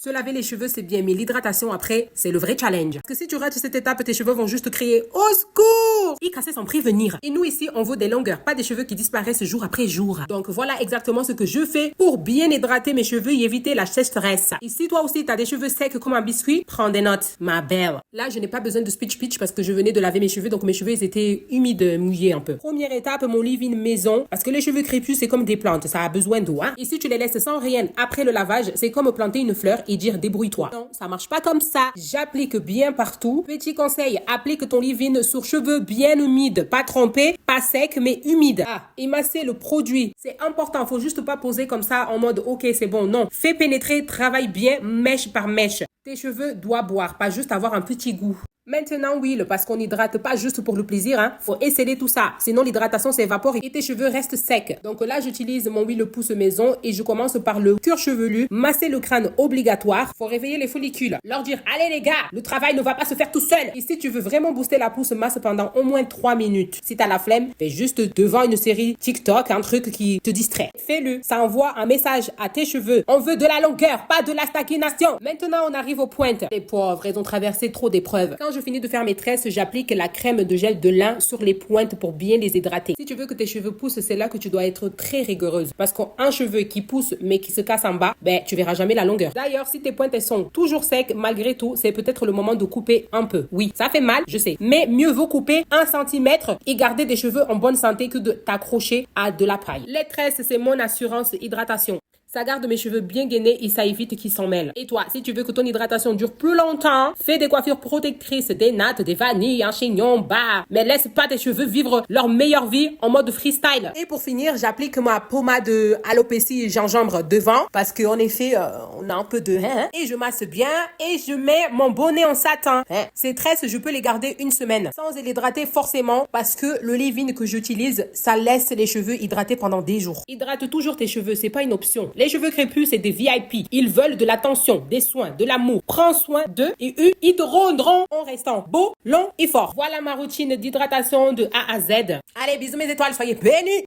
Se laver les cheveux, c'est bien, mais l'hydratation après, c'est le vrai challenge. Parce que si tu rates cette étape, tes cheveux vont juste crier « Au secours !» et casser sans prévenir. Et nous ici, on veut des longueurs, pas des cheveux qui disparaissent jour après jour. Donc voilà exactement ce que je fais pour bien hydrater mes cheveux et éviter la sécheresse. Et si toi aussi, t'as des cheveux secs comme un biscuit, prends des notes, ma belle. Là, je n'ai pas besoin de speech pitch parce que je venais de laver mes cheveux, donc mes cheveux, ils étaient humides, mouillés un peu. Première étape, mon leave-in maison, parce que les cheveux crépus, c'est comme des plantes, ça a besoin d'eau. Hein? Et si tu les laisses sans rien après le lavage, c'est comme planter une fleur et dire débrouille-toi. Non, ça marche pas comme ça. J'applique bien partout. Petit conseil, applique ton leave-in sur cheveux bien humides, pas trempés, pas secs, mais humides. Ah, et masser le produit. C'est important, faut juste pas poser comme ça en mode ok, c'est bon. Non, fais pénétrer, travaille bien, mèche par mèche. Tes cheveux doivent boire, pas juste avoir un petit goût. Maintenant, huile, parce qu'on n'hydrate pas juste pour le plaisir, hein. Faut essayer tout ça. Sinon, l'hydratation s'évapore et tes cheveux restent secs. Donc là, j'utilise mon huile pousse maison et je commence par le cuir chevelu. Masser le crâne obligatoire. Faut réveiller les follicules. Leur dire, allez les gars, le travail ne va pas se faire tout seul. Et si tu veux vraiment booster la pousse, masse pendant au moins 3 minutes. Si t'as la flemme, fais juste devant une série TikTok, un truc qui te distrait. Fais-le. Ça envoie un message à tes cheveux. On veut de la longueur, pas de la stagnation. Maintenant, on arrive aux pointes. Les pauvres, ils ont traversé trop d'épreuves. Quand je finis de faire mes tresses, j'applique la crème de gel de lin sur les pointes pour bien les hydrater. Si tu veux que tes cheveux poussent, c'est là que tu dois être très rigoureuse. Parce qu'un cheveu qui pousse mais qui se casse en bas, ben tu verras jamais la longueur. D'ailleurs, si tes pointes elles sont toujours secs, malgré tout, c'est peut-être le moment de couper un peu. Oui, ça fait mal, je sais. Mais mieux vaut couper 1 centimètre et garder des cheveux en bonne santé que de t'accrocher à de la paille. Les tresses, c'est mon assurance hydratation. Ça garde mes cheveux bien gainés et ça évite qu'ils s'en mêlent. Et toi, si tu veux que ton hydratation dure plus longtemps, fais des coiffures protectrices, des nattes, des vanilles, un chignon, bah. Mais laisse pas tes cheveux vivre leur meilleure vie en mode freestyle. Et pour finir, j'applique ma pommade alopécie et gingembre devant parce qu'en effet, on a un peu de et je masse bien et je mets mon bonnet en satin. Ces tresses, je peux les garder 1 semaine sans les hydrater forcément parce que le leave-in que j'utilise, ça laisse les cheveux hydratés pendant des jours. Hydrate toujours tes cheveux, c'est pas une option. Les cheveux crépus, c'est des VIP. Ils veulent de l'attention, des soins, de l'amour. Prends soin d'eux et eux, ils te rendront en restant beau, long et fort. Voilà ma routine d'hydratation de A à Z. Allez, bisous mes étoiles, soyez bénis!